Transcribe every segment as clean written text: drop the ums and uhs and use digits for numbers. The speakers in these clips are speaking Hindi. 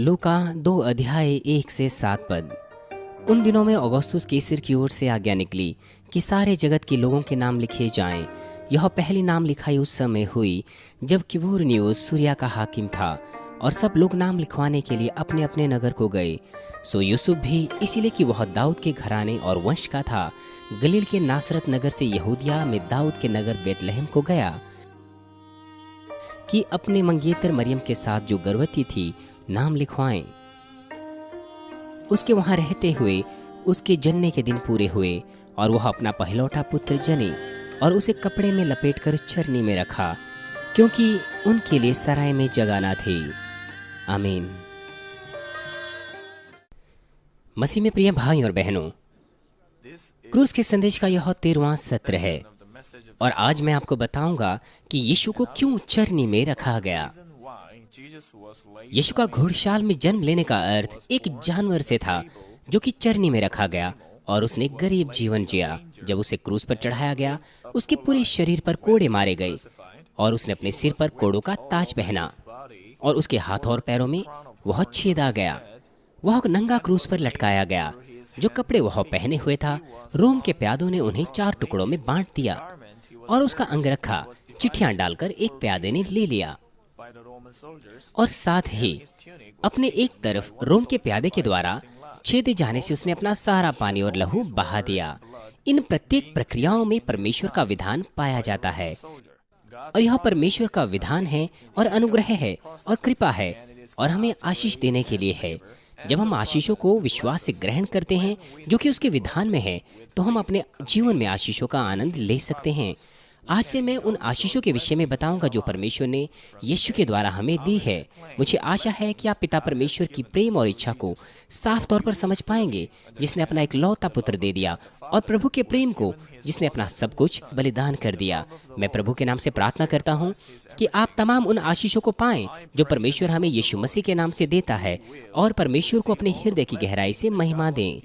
लूका 2 अध्याय 1 से 7 पद। उन दिनों में औगुस्तुस कैसर की ओर से आज्ञा निकली कि सारे जगत के लोगों के नाम लिखे जाएं। यह पहली नाम लिखाई उस समय हुई जब क्विरिनियुस सूरिया का हाकिम था और सब लोग नाम लिखवाने के लिए अपने अपने नगर को गए। सो यूसुफ भी, इसीलिए कि वह दाऊद के घराने और वंश का था, गलील के नासरत नगर से यहूदिया में दाऊद के नगर बेतलहम को गया कि अपने मंगेतर मरियम के साथ जो गर्भवती थी नाम लिखवाएं। उसके वहां रहते हुए उसके जन्ने के दिन पूरे हुए और वह अपना पहलौठा पुत्र जने और उसे कपड़े में लपेटकर चरनी में रखा, क्योंकि उनके लिए सराय में जगह न थी। आमीन। मसीह में प्रिय भाई और बहनों, क्रूस के संदेश का यह 13वां सत्र है और आज मैं आपको बताऊंगा कि यीशु को क्यों चरनी में रखा गया। यीशु का घुड़शाल में जन्म लेने का अर्थ एक जानवर से था जो कि चरनी में रखा गया और उसने गरीब जीवन जिया। जब उसे क्रूस पर चढ़ाया गया, उसके पूरे शरीर पर कोड़े मारे गए और उसने अपने सिर पर कोड़ों का ताज पहना और उसके हाथों और पैरों में वह छेदा गया। वह नंगा क्रूस पर लटकाया गया। जो कपड़े वह पहने हुए था, रोम के प्यादों ने उन्हें 4 टुकड़ों में बांट दिया और उसका अंगरखा चिट्ठियां डालकर एक प्यादे ने ले लिया और साथ ही अपने एक तरफ रोम के प्यादे के द्वारा छेदे जाने से उसने अपना सारा पानी और लहू बहा दिया। इन प्रत्येक प्रक्रियाओं में परमेश्वर का विधान पाया जाता है और यह परमेश्वर का विधान है और अनुग्रह है और कृपा है और हमें आशीष देने के लिए है। जब हम आशीषों को विश्वास से ग्रहण करते हैं जो कि उसके विधान में है, तो हम अपने जीवन में आशीषों का आनंद ले सकते हैं। आज से मैं उन आशीषों के विषय में बताऊंगा जो परमेश्वर ने यीशु के द्वारा हमें दी है। मुझे आशा है कि आप पिता परमेश्वर की प्रेम और इच्छा को साफ तौर पर समझ पाएंगे, जिसने अपना एक लौता पुत्र दे दिया, और प्रभु के प्रेम को जिसने अपना सब कुछ बलिदान कर दिया। मैं प्रभु के नाम से प्रार्थना करता हूँ कि आप तमाम उन आशीषों को पाएं जो परमेश्वर हमें यीशु मसीह के नाम से देता है और परमेश्वर को अपने हृदय की गहराई से महिमा दें।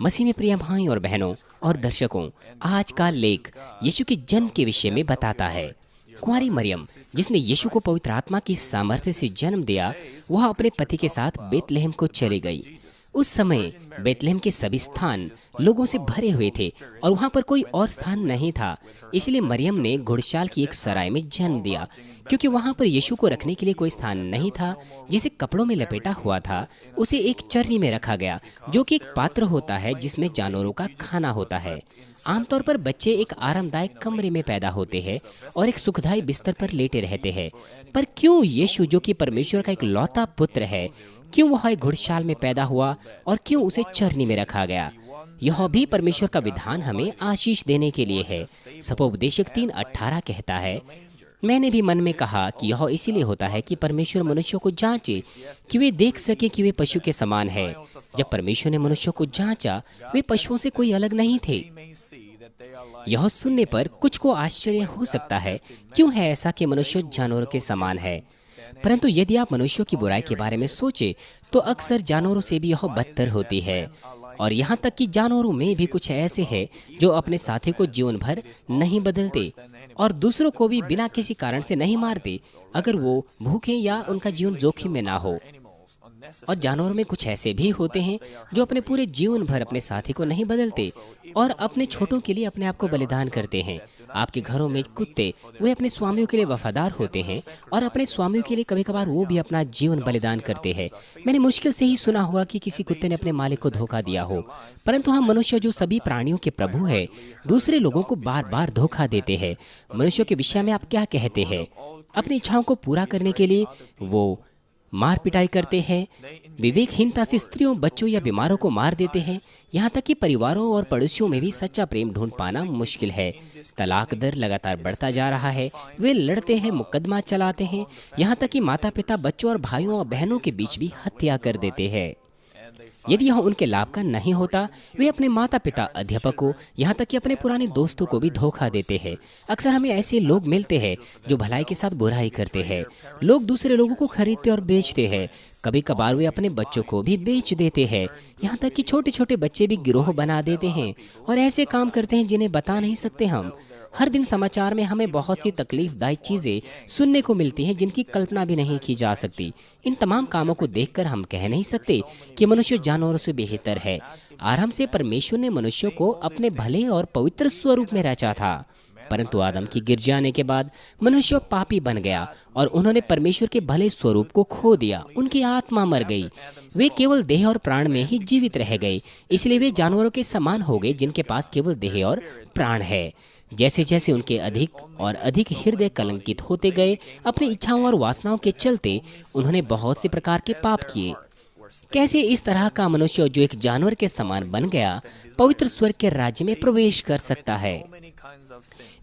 मसीह में प्रिय भाई और बहनों और दर्शकों, आज का लेख यीशु के जन्म के विषय में बताता है। कुंवारी मरियम, जिसने यीशु को पवित्र आत्मा की सामर्थ्य से जन्म दिया, वह अपने पति के साथ बेतलहम को चली गई। उस समय बेतलहम के सभी स्थान लोगों से भरे हुए थे और वहाँ पर कोई और स्थान नहीं था। इसलिए मरियम ने घुड़शाल की एक सराय में जन्म दिया, क्योंकि वहाँ पर यीशु को रखने के लिए कोई स्थान नहीं था। जिसे कपड़ों में लपेटा हुआ था, उसे एक चरनी में रखा गया, जो कि एक पात्र होता है जिसमें जानवरों का खाना होता है। आमतौर पर बच्चे एक आरामदायक कमरे में पैदा होते हैं और एक सुखदायी बिस्तर पर लेटे रहते हैं। पर क्यों यीशु, जो कि परमेश्वर का एक लौता पुत्र है, क्यों वह एक घुड़शाल में पैदा हुआ और क्यों उसे चरनी में रखा गया? यह भी परमेश्वर का विधान हमें आशीष देने के लिए है। सपोपदेशक 3:18 कहता है, मैंने भी मन में कहा कि यह इसीलिए होता है कि परमेश्वर मनुष्यों को जांचे कि वे देख सके कि वे पशु के समान है। जब परमेश्वर ने मनुष्यों को जांचा, वे पशुओं से कोई अलग नहीं थे। यह सुनने पर कुछ को आश्चर्य हो सकता है, क्यों है ऐसा कि मनुष्य जानवरों के समान है? परंतु यदि आप मनुष्यों की बुराई के बारे में सोचे तो अक्सर जानवरों से भी यह बदतर होती है। और यहाँ तक कि जानवरों में भी कुछ ऐसे हैं जो अपने साथी को जीवन भर नहीं बदलते और दूसरों को भी बिना किसी कारण से नहीं मारते अगर वो भूखे या उनका जीवन जोखिम में ना हो। और जानवरों में कुछ ऐसे भी होते हैं जो अपने पूरे जीवन भर अपने साथी को नहीं बदलते और अपने छोटों के लिए अपने आप को बलिदान करते हैं। आपके घरों में कुत्ते, वे अपने स्वामियों के लिए वफादार होते हैं और अपने स्वामियों के लिए कभी कभार वो भी अपना जीवन बलिदान करते हैं। मैंने मुश्किल से ही सुना हुआ कि किसी कुत्ते ने अपने मालिक को धोखा दिया हो, परंतु हम मनुष्य जो सभी प्राणियों के प्रभु है, दूसरे लोगों को बार बार धोखा देते हैं। मनुष्यों के विषय में आप क्या कहते हैं? अपनी इच्छाओं को पूरा करने के लिए वो मार पिटाई करते हैं, विवेकहीनता से स्त्रियों, बच्चों या बीमारों को मार देते हैं। यहाँ तक कि परिवारों और पड़ोसियों में भी सच्चा प्रेम ढूंढ पाना मुश्किल है। तलाक दर लगातार बढ़ता जा रहा है। वे लड़ते हैं, मुकदमा चलाते हैं। यहाँ तक कि माता पिता बच्चों और भाइयों और बहनों के बीच भी हत्या कर देते हैं। यदि यह उनके लाभ का नहीं होता, वे अपने माता पिता, अध्यापकों, यहाँ तक कि अपने पुराने दोस्तों को भी धोखा देते हैं। अक्सर हमें ऐसे लोग मिलते हैं जो भलाई के साथ बुराई करते हैं। लोग दूसरे लोगों को खरीदते और बेचते हैं। कभी कभार वे अपने बच्चों को भी बेच देते हैं। यहाँ तक कि छोटे छोटे बच्चे भी गिरोह बना देते हैं और ऐसे काम करते हैं जिन्हें बता नहीं सकते हम। हर दिन समाचार में हमें बहुत सी तकलीफदायक चीज़ें सुनने को मिलती हैं जिनकी कल्पना भी नहीं की जा सकती। इन तमाम कामों को देखकर हम कह नहीं सकते कि मनुष्य जानवरों से बेहतर है। आरंभ से परमेश्वर ने मनुष्यों को अपने भले और पवित्र स्वरूप में रचा था, परंतु आदम की गिर जाने के बाद मनुष्य पापी बन गया और उन्होंने परमेश्वर के भले स्वरूप को खो दिया। उनकी आत्मा मर गई। वे केवल देह और प्राण में ही जीवित रह गए। इसलिए वे जानवरों के समान हो गए जिनके पास केवल देह और प्राण है। जैसे जैसे उनके अधिक और अधिक हृदय कलंकित होते गए, अपनी इच्छाओं और वासनाओं के चलते उन्होंने बहुत से प्रकार के पाप किए। कैसे इस तरह का मनुष्य जो एक जानवर के समान बन गया, पवित्र स्वर्ग के राज्य में प्रवेश कर सकता है?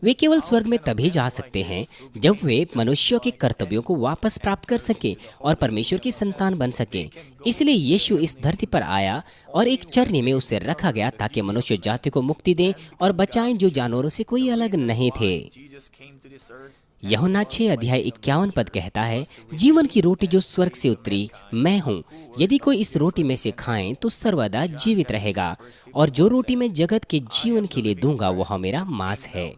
वे केवल स्वर्ग में तभी जा सकते हैं जब वे मनुष्यों के कर्तव्यों को वापस प्राप्त कर सके और परमेश्वर की संतान बन सके। इसलिए यीशु इस धरती पर आया और एक चरनी में उसे रखा गया ताकि मनुष्य जाति को मुक्ति दे और बचाएं जो जानवरों से कोई अलग नहीं थे। यूहन्ना 6:51 कहता है, जीवन की रोटी जो स्वर्ग से उतरी मैं हूँ। यदि कोई इस रोटी में से खाएं तो सर्वदा जीवित रहेगा, और जो रोटी मैं जगत के जीवन के लिए दूंगा वह मेरा मांस है।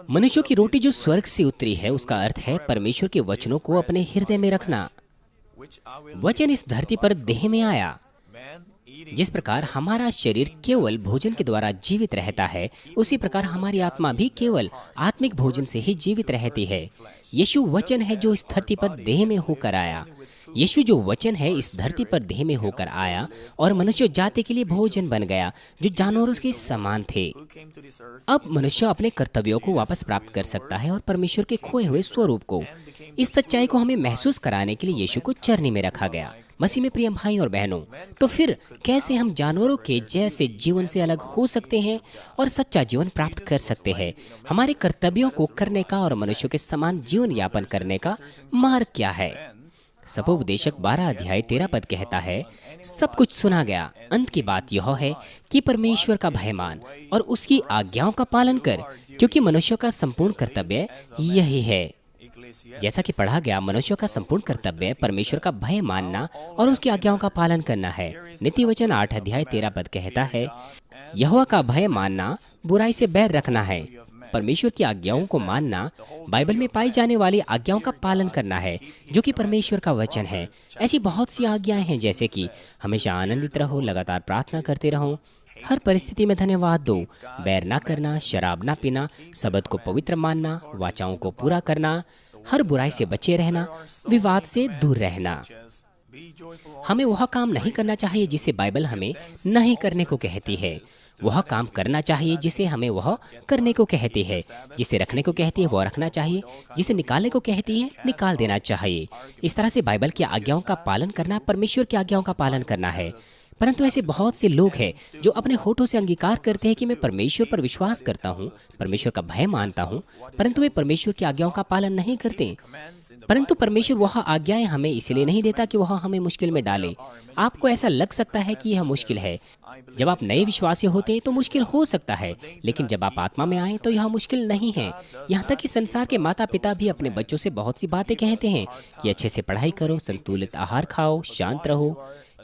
मनुष्यों की रोटी जो स्वर्ग से उतरी है, उसका अर्थ है परमेश्वर के वचनों को अपने हृदय में रखना। वचन इस धरती पर देह में आया। जिस प्रकार हमारा शरीर केवल भोजन के द्वारा जीवित रहता है, उसी प्रकार हमारी आत्मा भी केवल आत्मिक भोजन से ही जीवित रहती है। यीशु वचन है जो इस धरती पर देह में होकर आया। यीशु जो वचन है इस धरती पर देह में होकर आया और मनुष्य जाति के लिए भोजन बन गया जो जानवरों के समान थे। अब मनुष्य अपने कर्तव्यों को वापस प्राप्त कर सकता है और परमेश्वर के खोए हुए स्वरूप को। इस सच्चाई को हमें महसूस कराने के लिए यीशु को चरनी में रखा गया। मसीह में प्रिय भाई और बहनों, तो फिर कैसे हम जानवरों के जैसे जीवन से अलग हो सकते हैं और सच्चा जीवन प्राप्त कर सकते हैं? हमारे कर्तव्यों को करने का और मनुष्यों के समान जीवन यापन करने का मार्ग क्या है? सपोपदेशक 12:13 कहता है, सब कुछ सुना गया, अंत की बात यह है कि परमेश्वर का भय मान और उसकी आज्ञाओं का पालन कर, क्योंकि मनुष्यों का संपूर्ण कर्तव्य यही है। जैसा कि पढ़ा गया, मनुष्यों का संपूर्ण कर्तव्य परमेश्वर का भय मानना और उसकी आज्ञाओं का पालन करना है। नीति वचन 8:13 कहता है, यहोवा का भय मानना बुराई से बैर रखना है। परमेश्वर की आज्ञाओं को मानना बाइबल में पाई जाने वाली आज्ञाओं का पालन करना है, जो कि परमेश्वर का वचन है। ऐसी बहुत सी आज्ञाएं हैं, जैसे कि हमेशा आनंदित रहो, लगातार प्रार्थना करते रहो, हर परिस्थिति में धन्यवाद दो, बैर ना करना, शराब ना पीना, शब्द को पवित्र मानना, वाचाओं को पूरा करना, हर बुराई से बचे रहना, विवाद से दूर रहना। हमें वह काम नहीं करना चाहिए जिसे बाइबल हमें नहीं करने को कहती है। वह काम करना चाहिए जिसे हमें वह करने को कहती है। जिसे रखने को कहती है वह रखना चाहिए। जिसे निकालने को कहती है निकाल देना चाहिए। इस तरह से बाइबल की आज्ञाओं का पालन करना परमेश्वर की आज्ञाओं का पालन करना है। परंतु ऐसे बहुत से लोग हैं जो अपने होठों से अंगीकार करते हैं कि मैं परमेश्वर पर विश्वास करता हूँ, परमेश्वर का भय मानता हूँ, परंतु वे परमेश्वर की आज्ञाओं का पालन नहीं करते। परंतु परमेश्वर वह आज्ञाएं हमें इसलिए नहीं देता कि वह हमें मुश्किल में डाले। आपको ऐसा लग सकता है कि यह मुश्किल है। जब आप नए विश्वासी होते हैं तो मुश्किल हो सकता है, लेकिन जब आप आत्मा में आए तो यह मुश्किल नहीं है। यहाँ तक कि संसार के माता पिता भी अपने बच्चों से बहुत सी बातें कहते हैं कि अच्छे से पढ़ाई करो, संतुलित आहार खाओ, शांत रहो।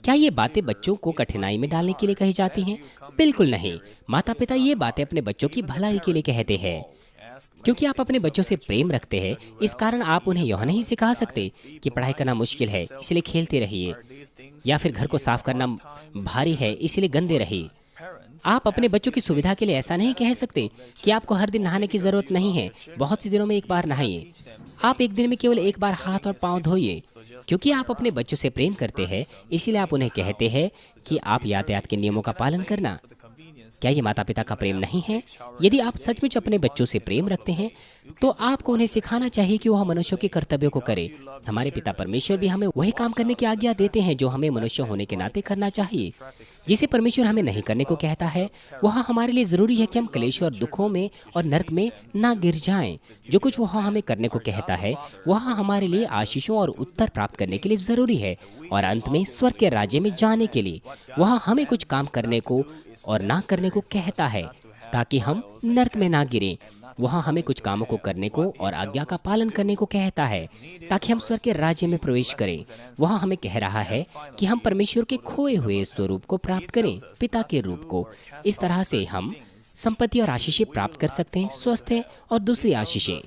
क्या ये बातें बच्चों को कठिनाई में डालने के लिए कही जाती हैं? बिल्कुल नहीं। माता पिता ये बातें अपने बच्चों की भलाई के लिए कहते हैं। क्योंकि आप अपने बच्चों से प्रेम रखते हैं, इस कारण आप उन्हें यह नहीं सिखा सकते कि पढ़ाई करना मुश्किल है इसलिए खेलते रहिए, या फिर घर को साफ करना भारी है इसलिए गंदे रहिए। आप अपने बच्चों की सुविधा के लिए ऐसा नहीं कह सकते कि आपको हर दिन नहाने की जरूरत नहीं है, बहुत सी दिनों में एक बार नहाइए। आप एक दिन में केवल एक बार हाथ और पांव धोइए। क्योंकि आप अपने बच्चों से प्रेम करते हैं, इसीलिए आप उन्हें कहते हैं कि आप यातायात के नियमों का पालन करना। क्या ये माता पिता का प्रेम नहीं है? यदि आप सचमुच अपने बच्चों से प्रेम रखते हैं तो आपको उन्हें सिखाना चाहिए कि वह मनुष्यों के कर्तव्यों को करे। हमारे पिता परमेश्वर भी हमें वही काम करने की आज्ञा देते हैं जो हमें मनुष्य होने के नाते करना चाहिए। जिसे परमेश्वर हमें नहीं करने को कहता है, वह हमारे लिए जरूरी है कि हम क्लेश और दुखों में और नरक में ना गिर जाएं। जो कुछ वह हमें करने को कहता है वह हमारे लिए आशीषों और उत्तर प्राप्त करने के लिए जरूरी है, और अंत में स्वर्ग के राज्य में जाने के लिए वह हमें कुछ काम करने को और ना करने को कहता है ताकि हम नरक में ना गिरें। वह हमें कुछ कामों को करने को और आज्ञा का पालन करने को कहता है ताकि हम स्वर्ग के राज्य में प्रवेश करें। वह हमें कह रहा है कि हम परमेश्वर के खोए हुए स्वरूप को प्राप्त करें, पिता के रूप को। इस तरह से हम संपत्ति और आशीषें प्राप्त कर सकते हैं, स्वस्थ हैं और दूसरी आशीषें।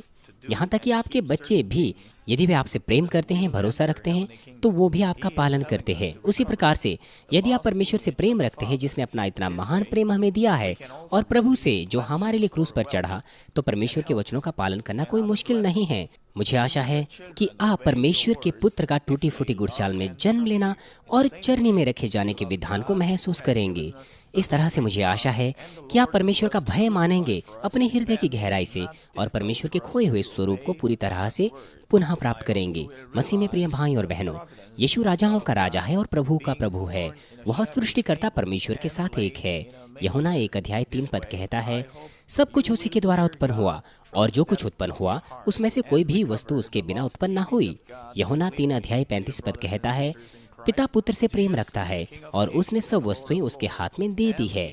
यहाँ तक कि आपके बच्चे भी, यदि वे आपसे प्रेम करते हैं, भरोसा रखते हैं, तो वो भी आपका पालन करते हैं। उसी प्रकार से यदि आप परमेश्वर से प्रेम रखते हैं, जिसने अपना इतना महान प्रेम हमें दिया है, और प्रभु से जो हमारे लिए क्रूस पर चढ़ा, तो परमेश्वर के वचनों का पालन करना कोई मुश्किल नहीं है। मुझे आशा है कि आप परमेश्वर के पुत्र का टूटी फूटी गुड़चाल में जन्म लेना और चरनी में रखे जाने के विधान को महसूस करेंगे। इस तरह से मुझे आशा है कि आप परमेश्वर का भय मानेंगे अपने हृदय की गहराई से, और परमेश्वर के खोए हुए स्वरूप को पूरी तरह से पुनः प्राप्त करेंगे। मसीह में प्रिय भाई और बहनों, यीशु राजाओं का राजा है और प्रभु का प्रभु है। वह सृष्टिकर्ता परमेश्वर के साथ एक है। यूहन्ना 1:3 कहता है, सब कुछ उसी के द्वारा उत्पन्न हुआ, और जो कुछ उत्पन्न हुआ उसमें से कोई भी वस्तु उसके बिना उत्पन्न ना हुई। यूहन्ना 3:35 कहता है, पिता पुत्र से प्रेम रखता है और उसने सब वस्तुएं उसके हाथ में दे दी है।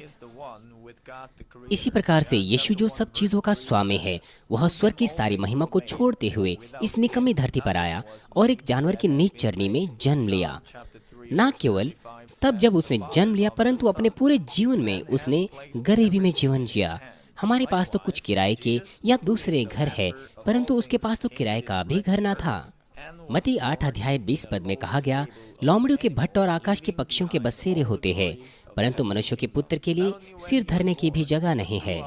इसी प्रकार से यीशु जो सब चीजों का स्वामी है, वह स्वर्ग की सारी महिमा को छोड़ते हुए इस निकम्मी धरती पर आया और एक जानवर की नीच चरनी में जन्म लिया। न केवल तब जब उसने जन्म लिया, परंतु अपने पूरे जीवन में उसने गरीबी में जीवन जिया। हमारे पास तो कुछ किराए के या दूसरे घर है, परंतु उसके पास तो किराए का भी घर ना था। मत्ती 8:20 में कहा गया, लोमड़ियों के भट्ट और आकाश के पक्षियों के बसेरे होते हैं, परंतु मनुष्यों के पुत्र के लिए सिर धरने की भी जगह नहीं है।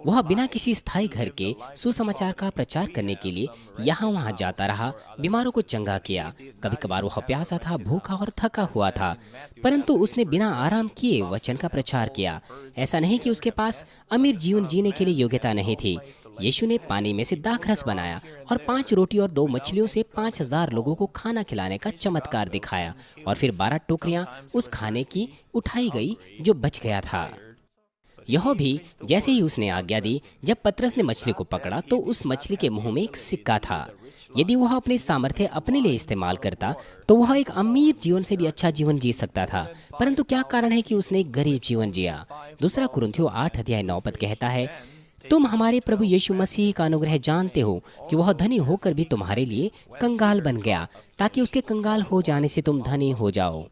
वह बिना किसी स्थायी घर के सुसमाचार का प्रचार करने के लिए यहाँ वहाँ जाता रहा, बीमारों को चंगा किया। कभी कभार वह प्यासा था, भूखा और थका हुआ था, परंतु उसने बिना आराम किए वचन का प्रचार किया। ऐसा नहीं कि उसके पास अमीर जीवन जीने के लिए योग्यता नहीं थी। यीशु ने पानी में से दाखरस बनाया और 5 रोटी और 2 मछलियों से 5000 लोगों को खाना खिलाने का चमत्कार दिखाया, और फिर 12 टोकरियां उस खाने की उठाई गई जो बच गया था। यह भी जैसे ही उसने आज्ञा दी। जब पतरस ने मछली को पकड़ा तो उस मछली के मुंह में एक सिक्का था। यदि वह अपने सामर्थ्य अपने लिए इस्तेमाल करता तो वह एक अमीर जीवन से भी अच्छा जीवन जी सकता था, परंतु क्या कारण है कि उसने एक गरीब जीवन जिया। दूसरा कुरिन्थियों 8:9 कहता है, तुम हमारे प्रभु यीशु मसीह का अनुग्रह जानते हो कि वह धनी होकर भी तुम्हारे लिए कंगाल बन गया, ताकि उसके कंगाल हो जाने से तुम धनी हो जाओ।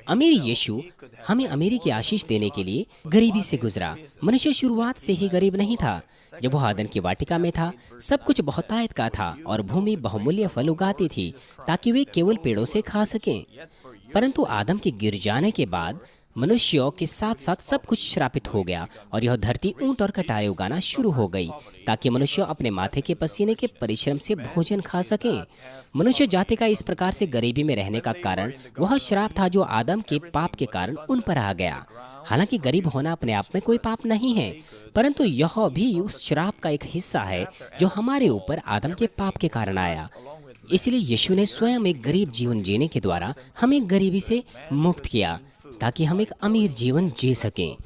अमीर यीशु हमें अमीरी की आशीष देने के लिए गरीबी से गुजरा। मनुष्य शुरुआत से ही गरीब नहीं था। जब वह आदन की वाटिका में था, सब कुछ बहुतायत का था और भूमि बहुमूल्य फल उगाती थी ताकि वे केवल पेड़ों से खा सकें। परंतु आदम के गिर जाने के बाद मनुष्यों के साथ साथ सब कुछ श्रापित हो गया और यह धरती ऊंट और कटारे उगाना शुरू हो गई ताकि मनुष्य अपने माथे के पसीने के परिश्रम से भोजन खा सके। मनुष्य जाति का इस प्रकार से गरीबी में रहने का कारण वह श्राप था जो आदम के पाप के कारण उन पर आ गया। हालांकि गरीब होना अपने आप में कोई पाप नहीं है, परंतु यह भी उस श्राप का एक हिस्सा है जो हमारे ऊपर आदम के पाप के कारण आया। इसलिए यीशु ने स्वयं एक गरीब जीवन जीने के द्वारा हमें गरीबी से मुक्त किया ताकि हम एक अमीर जीवन जी सकें।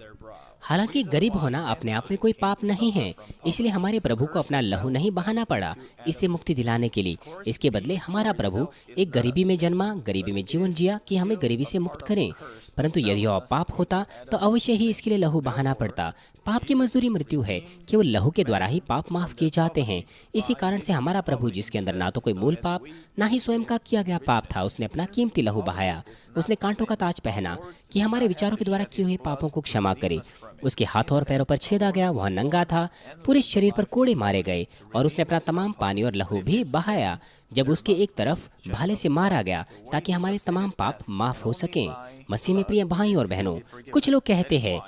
हालांकि गरीब होना अपने आप में कोई पाप नहीं है, इसलिए हमारे प्रभु को अपना लहू नहीं बहाना पड़ा इससे मुक्ति दिलाने के लिए। इसके बदले हमारा प्रभु एक गरीबी में जन्मा, गरीबी में जीवन जिया कि हमें गरीबी से मुक्त करें। परंतु यदि यह पाप होता तो अवश्य ही इसके लिए लहू बहाना पड़ता। पाप की मजदूरी मृत्यु है, केवल लहू के द्वारा ही पाप माफ किए जाते हैं। इसी कारण से हमारा प्रभु, जिसके अंदर ना तो कोई मूल पाप ना ही स्वयं का किया गया पाप था, उसने अपना कीमती लहू बहाया। उसने कांटों का ताज पहना कि हमारे विचारों के द्वारा किए हुए पापों को क्षमा करे। उसके हाथों और पैरों पर छेदा गया, वह नंगा था, पूरे शरीर पर कोड़े मारे गए और उसने अपना तमाम पानी और लहू भी बहाया जब उसके एक तरफ भाले से मारा गया ताकि हमारे तमाम पाप माफ हो सकें। मसीह में प्रिय भाई और बहनों, कुछ लोग कहते हैं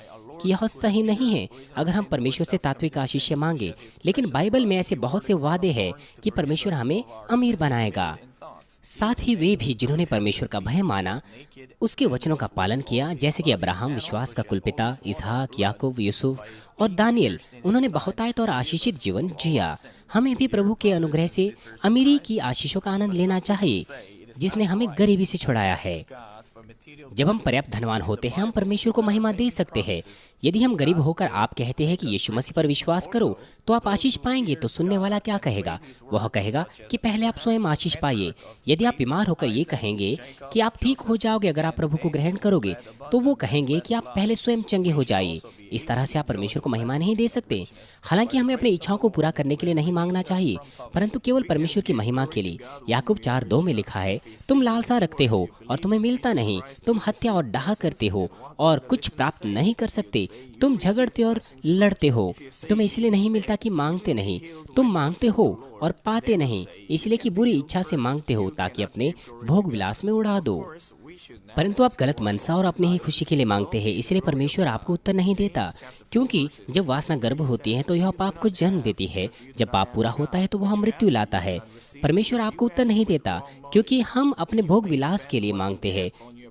कि यह सही नहीं है अगर हम परमेश्वर से तात्विक आशीष मांगे, लेकिन बाइबल में ऐसे बहुत से वादे हैं कि परमेश्वर हमें अमीर बनाएगा। साथ ही वे भी जिन्होंने परमेश्वर का भय माना, उसके वचनों का पालन किया, जैसे कि अब्राहम विश्वास का कुलपिता, इसहाक, याकूब, यूसुफ और दानियल, उन्होंने बहुतायत और आशीषित जीवन जिया। हमें भी प्रभु के अनुग्रह से अमीरी की आशीषों का आनंद लेना चाहिए, जिसने हमें गरीबी से छुड़ाया है। जब हम पर्याप्त धनवान होते हैं, हम परमेश्वर को महिमा दे सकते हैं। यदि हम गरीब होकर आप कहते हैं कि यीशु मसीह पर विश्वास करो तो आप आशीष पाएंगे, तो सुनने वाला क्या कहेगा? वह कहेगा कि पहले आप स्वयं आशीष पाइए। यदि आप बीमार होकर ये कहेंगे कि आप ठीक हो जाओगे अगर आप प्रभु को ग्रहण करोगे, तो वो कहेंगे कि आप पहले स्वयं चंगे हो जाइए। इस तरह से आप परमेश्वर को महिमा नहीं दे सकते। हालांकि हमें अपनी इच्छाओं को पूरा करने के लिए नहीं मांगना चाहिए, परंतु केवल परमेश्वर की महिमा के लिए। याकूब 4:2 में लिखा है, तुम लालसा रखते हो और तुम्हें मिलता नहीं, तुम हत्या और डाह करते हो और कुछ प्राप्त नहीं कर सकते, तुम झगड़ते और लड़ते हो, तुम्हें इसलिए नहीं मिलता कि मांगते नहीं, तुम मांगते हो और पाते नहीं, इसलिए कि बुरी इच्छा से मांगते हो ताकि अपने भोग विलास में उड़ा दो। परंतु आप गलत मनसा और अपनी ही खुशी के लिए मांगते हैं, इसलिए परमेश्वर आपको उत्तर नहीं देता। क्योंकि जब वासना गर्भ होती है तो यह पाप को जन्म देती है, जब पाप पूरा होता है तो वह मृत्यु लाता है। परमेश्वर आपको उत्तर नहीं देता क्योंकि हम अपने भोग विलास के लिए मांगते हैं,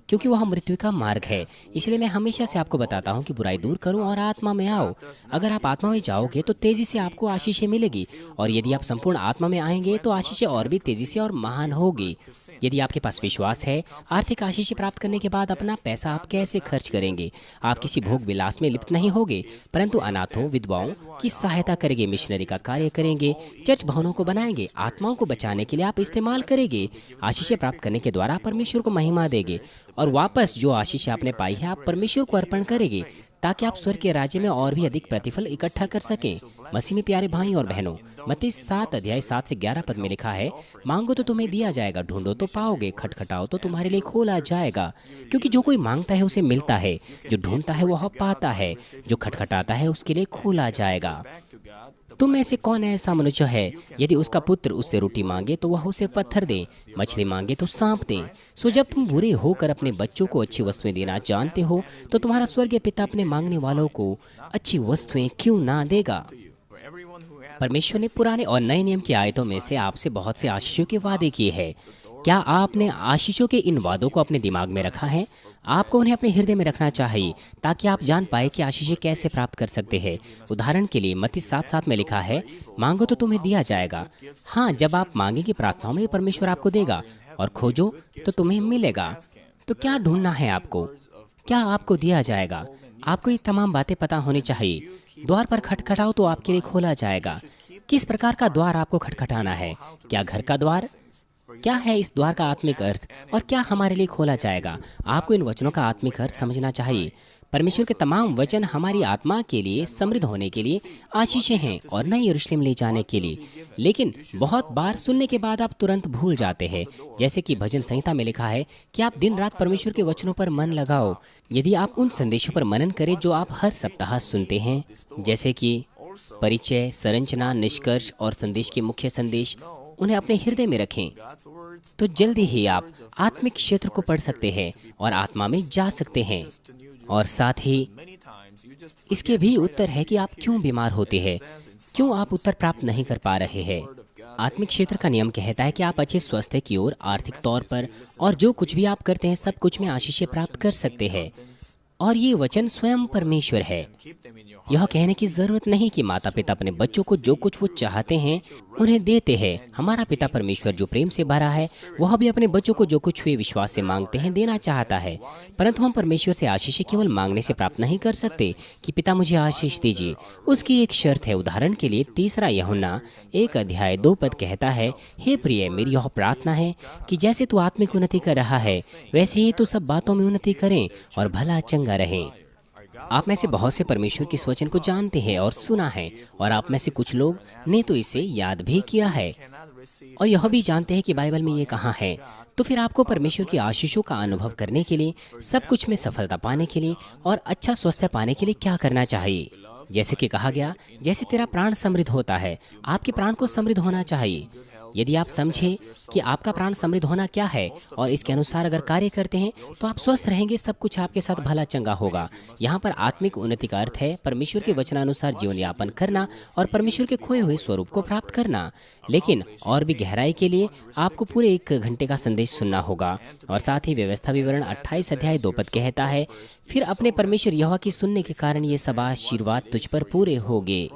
क्योंकि वह मृत्यु का मार्ग है। इसलिए मैं हमेशा से आपको बताता हूँ कि बुराई दूर करो और आत्मा में आओ। अगर आप आत्मा में जाओगे तो तेजी से आपको आशीषें मिलेगी, और यदि आप संपूर्ण आत्मा में आएंगे तो आशीषें और भी तेजी से और महान होगी। यदि आपके पास विश्वास है, आर्थिक आशीषें प्राप्त करने के बाद अपना पैसा आप कैसे खर्च करेंगे? आप किसी भोग विलास में लिप्त नहीं होगे, परंतु अनाथों, विधवाओं की सहायता करेंगे, मिशनरी का कार्य करेंगे, चर्च भवनों को बनाएंगे, आत्माओं को बचाने के लिए आप इस्तेमाल करेंगे। आशीषें प्राप्त करने के द्वारा परमेश्वर को महिमा देंगे, और वापस जो आशीष आपने पाई है आप परमेश्वर को अर्पण करेंगे, ताकि आप स्वर्ग के राज्य में और भी अधिक प्रतिफल इकट्ठा कर सकें। मसीह में प्यारे भाई और बहनों, मत्ती 7:7-11 में लिखा है, मांगो तो तुम्हें दिया जाएगा, ढूंढो तो पाओगे, खटखटाओ तो तुम्हारे लिए खोला जाएगा। क्योंकि जो कोई मांगता है उसे मिलता है, जो ढूंढता है वह पाता है, जो खटखटाता है उसके लिए खोला जाएगा। तुम में से कौन ऐसा मनुष्य है, यदि उसका पुत्र उससे रोटी मांगे तो वह उसे पत्थर दे, मछली मांगे तो सांप दे? सो जब तुम बुरे होकर अपने बच्चों को अच्छी वस्तुएं देना जानते हो, तो तुम्हारा स्वर्गीय पिता अपने मांगने वालों को अच्छी वस्तुएं क्यों ना देगा? परमेश्वर ने पुराने और नए नियम की आयतों में से आपसे बहुत से आशीषों के वादे किए हैं। क्या आपने आशीषों के इन वादों को अपने दिमाग में रखा है? आपको उन्हें अपने हृदय में रखना चाहिए, ताकि आप जान पाए कि आशीषें कैसे प्राप्त कर सकते हैं। उदाहरण के लिए मत्ती 7:7 में लिखा है, मांगो तो तुम्हें दिया जाएगा। हाँ, जब आप मांगेंगे प्रार्थनाओं में परमेश्वर आपको देगा, और खोजो तो तुम्हें मिलेगा। तो क्या ढूंढना है आपको? क्या आपको दिया जाएगा? आपको ये तमाम बातें पता होनी चाहिए। द्वार पर खटखटाओ तो आपके लिए खोला जाएगा। किस प्रकार का द्वार आपको खटखटाना है? क्या घर का द्वार? क्या है इस द्वार का आत्मिक अर्थ, और क्या हमारे लिए खोला जाएगा? आपको इन वचनों का आत्मिक अर्थ समझना चाहिए। परमेश्वर के तमाम वचन हमारी आत्मा के लिए समृद्ध होने के लिए आशीषें हैं और नई यरूशलेम ले जाने के लिए। लेकिन बहुत बार सुनने के बाद आप तुरंत भूल जाते हैं। जैसे कि भजन संहिता में लिखा है कि आप दिन रात परमेश्वर के वचनों पर मन लगाओ। यदि आप उन संदेशों पर मनन करें जो आप हर सप्ताह सुनते हैं, जैसे कि परिचय, संरचना, निष्कर्ष और संदेश के मुख्य संदेश, उन्हें अपने हृदय में रखें, तो जल्दी ही आप आत्मिक क्षेत्र को पढ़ सकते हैं और आत्मा में जा सकते हैं। और साथ ही इसके भी उत्तर है कि आप क्यों बीमार होते हैं, क्यों आप उत्तर प्राप्त नहीं कर पा रहे हैं। आत्मिक क्षेत्र का नियम कहता है कि आप अच्छे स्वास्थ्य की ओर आर्थिक तौर पर और जो कुछ भी आप करते हैं सब कुछ में आशीषें प्राप्त कर सकते हैं। और ये वचन स्वयं परमेश्वर है। यह कहने की जरूरत नहीं कि माता पिता अपने बच्चों को जो कुछ वो चाहते हैं उन्हें देते हैं। हमारा पिता परमेश्वर जो प्रेम से भरा है, वह भी अपने बच्चों को जो कुछ वे विश्वास से मांगते हैं देना चाहता है। परंतु हम परमेश्वर से आशीष केवल मांगने से प्राप्त नहीं कर सकते कि पिता मुझे आशीष दीजिए। उसकी एक शर्त है। उदाहरण के लिए 3 यूहन्ना 1:2 कहता है, हे प्रिय, मेरी यह प्रार्थना है कि जैसे तू आत्मिक उन्नति कर रहा है वैसे ही तू सब बातों में उन्नति करें और भला चंगा रहे। आप में से बहुत से परमेश्वर के इस वचन को जानते हैं और सुना है, और आप में से कुछ लोग ने तो इसे याद भी किया है और यह भी जानते हैं कि बाइबल में ये कहाँ है। तो फिर आपको परमेश्वर की आशीषों का अनुभव करने के लिए, सब कुछ में सफलता पाने के लिए और अच्छा स्वास्थ्य पाने के लिए क्या करना चाहिए? जैसे कि कहा गया, जैसे तेरा प्राण समृद्ध होता है, आपके प्राण को समृद्ध होना चाहिए। यदि आप समझें कि आपका प्राण समृद्ध होना क्या है और इसके अनुसार अगर कार्य करते हैं तो आप स्वस्थ रहेंगे, सब कुछ आपके साथ भला चंगा होगा। यहाँ पर आत्मिक उन्नति का अर्थ है परमेश्वर के वचनानुसार जीवन यापन करना और परमेश्वर के खोए हुए स्वरूप को प्राप्त करना। लेकिन और भी गहराई के लिए आपको पूरे 1 घंटे का संदेश सुनना होगा। और साथ ही व्यवस्था विवरण 28:2 कहता है, फिर अपने परमेश्वर यहोवा की सुनने के कारण ये सब आशीर्वाद तुझ पर पूरे होंगे।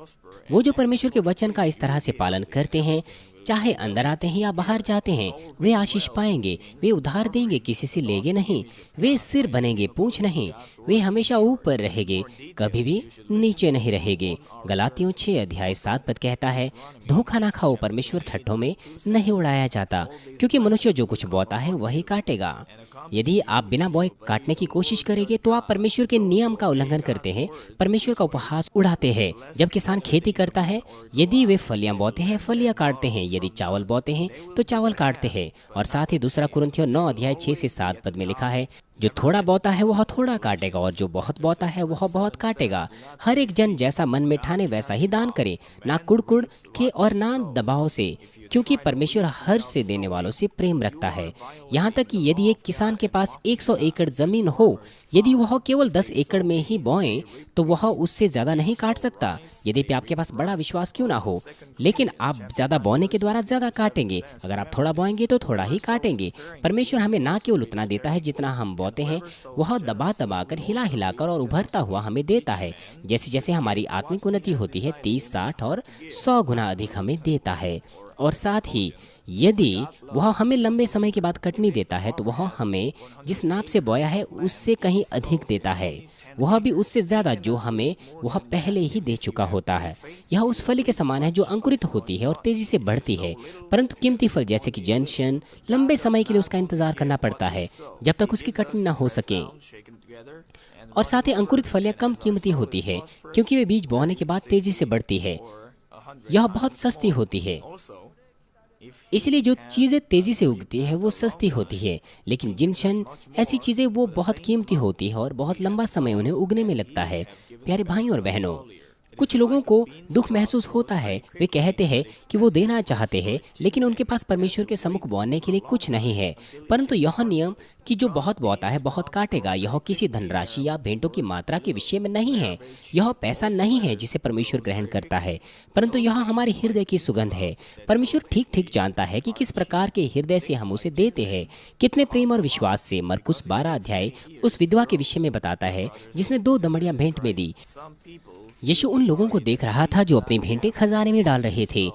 वो जो परमेश्वर के वचन का इस तरह से पालन करते हैं, चाहे अंदर आते हैं या बाहर जाते हैं, वे आशीष पाएंगे। वे उधार देंगे, किसी से लेंगे नहीं। वे सिर बनेंगे, पूंछ नहीं। वे हमेशा ऊपर रहेंगे, कभी भी नीचे नहीं रहेंगे। गलातियों 6 अध्याय 7 पद कहता है, धोखा ना खाओ, परमेश्वर ठट्ठों में नहीं उड़ाया जाता, क्योंकि मनुष्य जो कुछ बोता है वही काटेगा। यदि आप बिना बोए काटने की कोशिश करेंगे तो आप परमेश्वर के नियम का उल्लंघन करते हैं, परमेश्वर का उपहास उड़ाते हैं। जब किसान खेती करता है, यदि वे फलियां बोते हैं, फलियां काटते हैं, यदि चावल बोते हैं तो चावल काटते हैं। और साथ ही 2 कुरिन्थियों 9 अध्याय 6 से 7 पद में लिखा है, जो थोड़ा बोता है वह थोड़ा काटेगा, और जो बहुत बोता है वह बहुत काटेगा। हर एक जन जैसा मन में ठाने वैसा ही दान करे, ना कुड़ के और ना दबाव से, क्योंकि परमेश्वर हर से देने वालों से प्रेम रखता है। यहाँ तक कि यदि एक किसान के पास 100 एकड़ जमीन हो, यदि वह केवल 10 एकड़ में ही बोए तो वह उससे ज़्यादा नहीं काट सकता, यद्यपि आपके पास बड़ा विश्वास क्यों ना हो। लेकिन आप ज़्यादा बोने के द्वारा ज़्यादा काटेंगे, अगर आप थोड़ा बोएंगे तो थोड़ा ही काटेंगे। परमेश्वर हमें ना केवल उतना देता है जितना हम बोते हैं, वह दबा दबा कर, हिला हिलाकर और उभरता हुआ हमें देता है। जैसे जैसे हमारी आत्मिक उन्नति होती है, 30, 60 और 100 गुना अधिक हमें देता है। और साथ ही यदि वह हमें लंबे समय के बाद कटनी देता है तो वह हमें जिस नाप से बोया है उससे कहीं अधिक देता है, वह भी उससे ज़्यादा जो हमें वह पहले ही दे चुका होता है। यह उस फली के समान है जो अंकुरित होती है और तेज़ी से बढ़ती है, परंतु कीमती फल जैसे कि जंशन, लंबे समय के लिए उसका इंतज़ार करना पड़ता है जब तक उसकी कटनी ना हो सके। और साथ ही अंकुरित फलियाँ कम कीमती होती है, क्योंकि वे बीज बोने के बाद तेज़ी से बढ़ती है। यह बहुत सस्ती होती है, इसलिए जो चीज़ें तेज़ी से उगती है वो सस्ती होती है, लेकिन जिनशन ऐसी चीज़ें वो बहुत कीमती होती है और बहुत लंबा समय उन्हें उगने में लगता है। प्यारे भाइयों और बहनों, कुछ लोगों को दुख महसूस होता है, वे कहते हैं कि वो देना चाहते हैं लेकिन उनके पास परमेश्वर के सम्मुख बोने के लिए कुछ नहीं है। परंतु यह नियम कि जो बहुत बोता है बहुत काटेगा, यह किसी धनराशि या भेंटों की मात्रा के विषय में नहीं है। यह पैसा नहीं है जिसे परमेश्वर ग्रहण करता है, परंतु यह हमारे हृदय की सुगंध है। परमेश्वर ठीक ठीक जानता है कि किस प्रकार के हृदय से हम उसे देते हैं, कितने प्रेम और विश्वास से। मरकुस 12 अध्याय उस विधवा के विषय में बताता है जिसने 2 दमड़ियां भेंट में दी। यीशु उन लोगों को देख रहा था जो अपनी भेंटें खजाने में डाल रहे थे,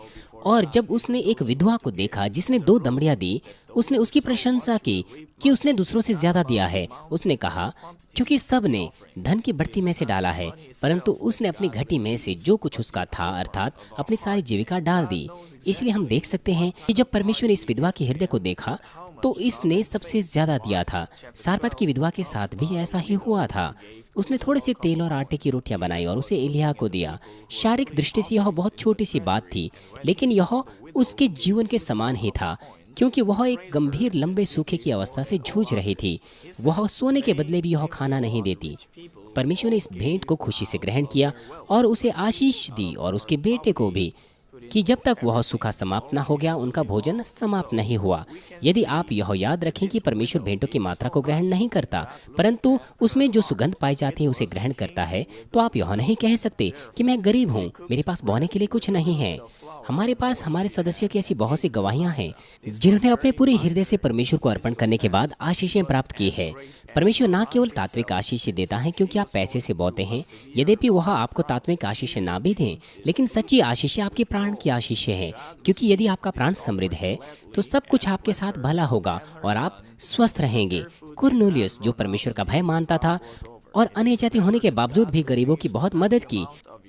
और जब उसने एक विधवा को देखा जिसने 2 दमड़ियां दी, उसने उसकी प्रशंसा की कि उसने दूसरों से ज्यादा दिया है। उसने कहा, क्योंकि सब ने धन की बढ़ती में से डाला है, परंतु उसने अपनी घटी में से जो कुछ उसका था, अर्थात अपनी सारी जीविका डाल दी। इसलिए हम देख सकते हैं कि जब परमेश्वर ने इस विधवा के हृदय को देखा तो इसने सबसे ज्यादा दिया था। सारपत की विधवा के साथ भी ऐसा ही हुआ था। उसने थोड़े से तेल और आटे की रोटियां बनाई और उसे एलिय्याह को दिया। शारीरिक दृष्टि से यह बहुत छोटी सी बात थी, लेकिन यह उसके जीवन के समान ही था, क्योंकि वह एक गंभीर लंबे सूखे की अवस्था से जूझ रही थी। वह सोने के बदले भी यह खाना नहीं देती। परमेश्वर ने इस भेंट को खुशी से ग्रहण किया और उसे आशीष दी, और उसके बेटे को भी, कि जब तक वह सूखा समाप्त न हो गया उनका भोजन समाप्त नहीं हुआ। यदि आप यह याद रखें कि परमेश्वर भेंटों की मात्रा को ग्रहण नहीं करता, परंतु उसमें जो सुगंध पाई जाती है उसे ग्रहण करता है, तो आप यह नहीं कह सकते कि मैं गरीब हूँ, मेरे पास बोने के लिए कुछ नहीं है। हमारे पास हमारे सदस्यों की ऐसी बहुत सी गवाहियाँ हैं जिन्होंने अपने पूरे हृदय से परमेश्वर को अर्पण करने के बाद आशीषें प्राप्त की है। परमेश्वर न केवल तात्विक आशीष देता है क्योंकि आप पैसे से बोते हैं, यद्यपि वह आपको तात्विक आशीष ना भी दें, लेकिन सच्ची आशीष आपके प्राण की आशीष है, क्योंकि यदि आपका प्राण समृद्ध है तो सब कुछ आपके साथ भला होगा और आप स्वस्थ रहेंगे। कुरनेलियुस, जो परमेश्वर का भय मानता था और अन्य जाति होने के बावजूद भी गरीबों की बहुत मदद की,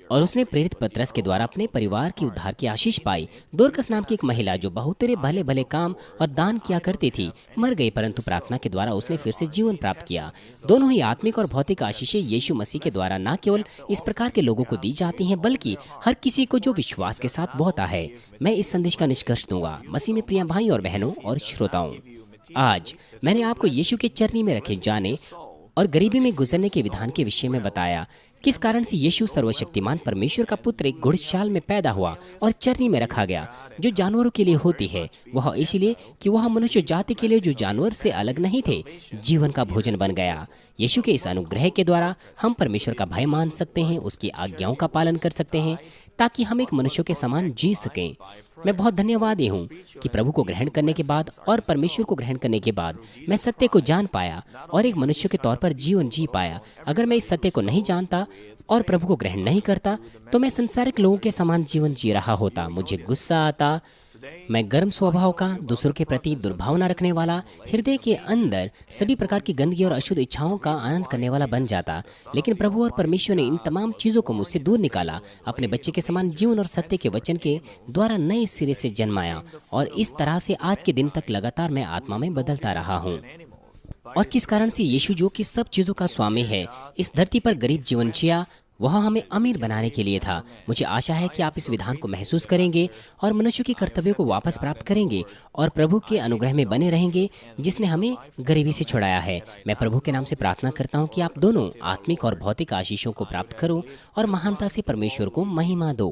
और उसने प्रेरित पतरस के द्वारा अपने परिवार की उद्धार की आशीष पाई। दोरकस नाम की एक महिला जो बहुतेरे भले भले काम और दान किया करती थी, मर गई, परंतु प्रार्थना के द्वारा उसने फिर से जीवन प्राप्त किया। दोनों ही आत्मिक और भौतिक आशीषें यीशु मसीह के द्वारा न केवल इस प्रकार के लोगों को दी जाती हैं, बल्कि हर किसी को जो विश्वास के साथ बोता है। मैं इस संदेश का निष्कर्ष दूंगा। मसीह में प्रिय भाई और बहनों और श्रोताओं, आज मैंने आपको यीशु के चरनी में रखे जाने और गरीबी में गुजरने के विधान के विषय में बताया। किस कारण से यीशु सर्वशक्तिमान परमेश्वर का पुत्र एक घुड़शाल में पैदा हुआ और चरनी में रखा गया, जो जानवरों के लिए होती है। वह इसलिए कि वह मनुष्य जाति के लिए, जो जानवर से अलग नहीं थे, जीवन का भोजन बन गया। यीशु के इस अनुग्रह के द्वारा हम परमेश्वर का भय मान सकते हैं, उसकी आज्ञाओं का पालन कर सकते हैं, ताकि हम एक मनुष्य के समान जी सकें। मैं बहुत धन्यवादी हूँ कि प्रभु को ग्रहण करने के बाद और परमेश्वर को ग्रहण करने के बाद मैं सत्य को जान पाया और एक मनुष्य के तौर पर जीवन जी पाया। अगर मैं इस सत्य को नहीं जानता और प्रभु को ग्रहण नहीं करता, तो मैं संसारिक लोगों के समान जीवन जी रहा होता। मुझे गुस्सा आता मैं गर्म स्वभाव का, दूसरों के प्रति दुर्भावना रखने वाला, हृदय के अंदर सभी प्रकार की गंदगी और अशुद्ध इच्छाओं का आनंद करने वाला बन जाता। लेकिन प्रभु और परमेश्वर ने इन तमाम चीज़ों को मुझसे दूर निकाला, अपने बच्चे के समान जीवन और सत्य के वचन के द्वारा नए सिरे से जन्माया, और इस तरह से आज के दिन तक लगातार मैं आत्मा में बदलता रहा हूँ। और किस कारण से यीशु, जो कि सब चीज़ों का स्वामी है, इस धरती पर गरीब जीवन जिया, वह हमें अमीर बनाने के लिए था। मुझे आशा है कि आप इस विधान को महसूस करेंगे और मनुष्य के कर्तव्यों को वापस प्राप्त करेंगे और प्रभु के अनुग्रह में बने रहेंगे, जिसने हमें गरीबी से छुड़ाया है। मैं प्रभु के नाम से प्रार्थना करता हूँ कि आप दोनों आत्मिक और भौतिक आशीषों को प्राप्त करो और महानता से परमेश्वर को महिमा दो।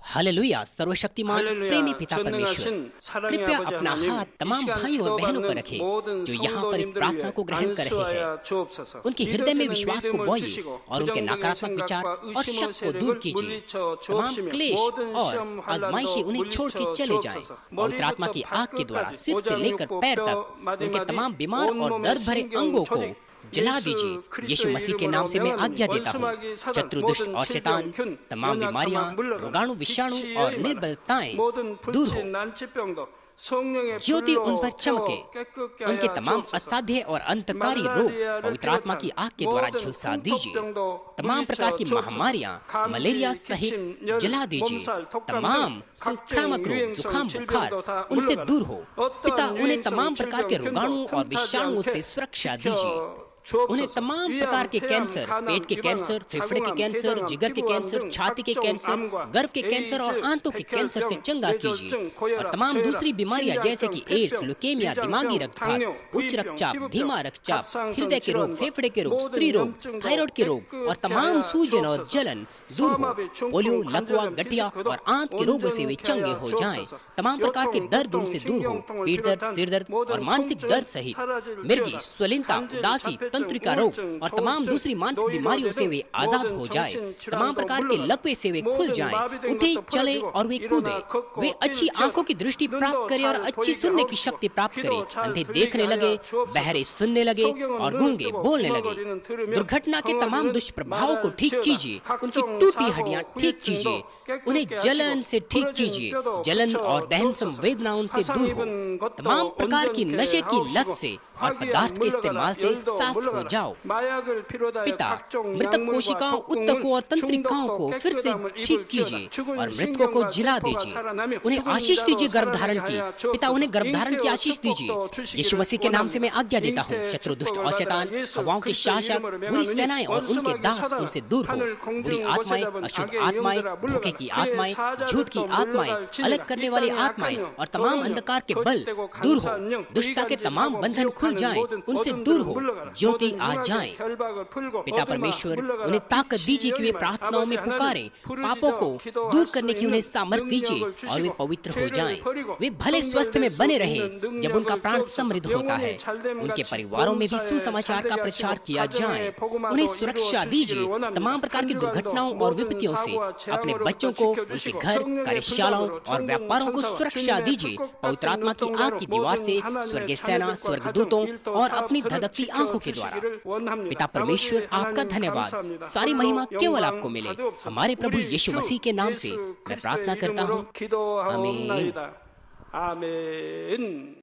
हालेलुया। सर्वशक्तिमान प्रेमी पिता परमेश्वर, कृपया अपना हाथ तमाम भाई और बहनों पर रखें जो यहाँ पर इस प्रार्थना को ग्रहण कर रहे हैं। उनके हृदय में विश्वास को बोइए और उनके नकारात्मक विचार और शक को दूर कीजिए। तमाम क्लेश और आजमाइशें उन्हें छोड़ के चले जाएं। पवित्र आत्मा की आग के द्वारा सिर से लेकर पैर तक उनके तमाम बीमार और दर्द भरे अंगों को जला दीजिए। यीशु मसीह के नाम से मैं आज्ञा देता हूँ, शत्रु, दुष्ट और शैतान, तमाम बीमारियां, रोगाणु, विषाणु और निर्बलताएं दूर हो। ज्योति उन पर चमके। उनके तमाम असाध्य और अंतकारी रोग पवित्र आत्मा की आग के द्वारा झुलसा दीजिए। तमाम प्रकार की महामारियां, मलेरिया सहित जला दीजिए। तमाम संक्रामक रोग, जुकाम, बुखार उनसे दूर हो। पिता, उन्हें तमाम प्रकार के रोगाणु और विषाणुओं से सुरक्षा दीजिए। उन्हें तमाम प्रकार के कैंसर, पेट के कैंसर, फेफड़े के कैंसर, जिगर के कैंसर, छाती के कैंसर, गर्भ के कैंसर और आंतों के कैंसर से चंगा कीजिए। और तमाम दूसरी बीमारियां जैसे कि एड्स, ल्यूकेमिया, दिमागी रक्तचाप, उच्च रक्तचाप, धीमा रक्तचाप, हृदय के रोग, फेफड़े के रोग, स्त्री रोग, थायराइड के रोग और तमाम सूजन और जलन दूर हो। पोलियो, लकवा, गठिया और आंत के रोगों से वे चंगे हो जाएं। तमाम प्रकार के दर्द उनसे दूर हो। पीठ दर्द, सिर दर्द और मानसिक दर्द सहित मिर्गी, स्वलिनता, उदासी, तंत्रिका रोग और तमाम दूसरी मानसिक बीमारियों से वे आजाद हो जाए। तमाम प्रकार के लकवे से वे खुल जाएं, उठे, चले और वे कूदे। वे अच्छी आंखों की दृष्टि प्राप्त करें और अच्छी सुनने की शक्ति प्राप्त करें। अंधे देखने लगे, बहरे सुनने लगे और गूंगे बोलने लगे। दुर्घटना के तमाम दुष्प्रभावों को ठीक कीजिए। उनकी टूटी हड्डियां ठीक कीजिए। उन्हें जलन से ठीक कीजिए। जलन और दहन संवेदनाओं से दूर हो। तमाम प्रकार की नशे की लत से और पदार्थ के इस्तेमाल से साफ हो जाओ। पिता, मृतक कोशिकाओं, उत्तकों और तंत्रिकाओं को फिर से ठीक कीजिए और मृतकों को जिला दीजिए। उन्हें आशीष दीजिए गर्भधारण की। पिता, उन्हें गर्भधारण की आशीष दीजिए। यीशु मसीह के नाम से मैं आज्ञा देता हूँ, शत्रु, दुष्ट और शैतान, हवाओं के शासक, बुरी सेनाएं और उनके दास उनसे दूर हो। बुरी आत्माएं, अशुद्ध आत्माएं, धोखे की आत्माएं, झूठ की आत्माएं, अलग करने वाली आत्माएं और तमाम अंधकार के बल दूर हो। दुष्टता के तमाम बंधन खुल जाएं, उनसे दूर हो। ज्योति आ जाए। पिता परमेश्वर, उन्हें ताकत दीजिए कि वे प्रार्थनाओं में पुकारें। पापों को दूर करने की उन्हें सामर्थ्य दीजिए और वे पवित्र हो जाएं। वे भले स्वस्थ में बने रहें जब उनका प्राण समृद्ध होता है। उनके परिवारों में भी सुसमाचार का प्रचार किया जाए। उन्हें सुरक्षा दीजिए तमाम प्रकार की दुर्घटनाओं और विपत्तियों से। अपने बच्चों को, उनके घर, कार्यशालाओं और व्यापारों को सुरक्षा दीजिए। पवित्र आत्मा की आग की दीवार से, स्वर्गीय सेना, स्वर्गदूतों और अपनी धधकती आंखों के द्वारा। पिता परमेश्वर, आपका धन्यवाद। सारी महिमा केवल आपको मिले। हमारे प्रभु यीशु मसीह के नाम से मैं प्रार्थना करता हूँ। आमीन।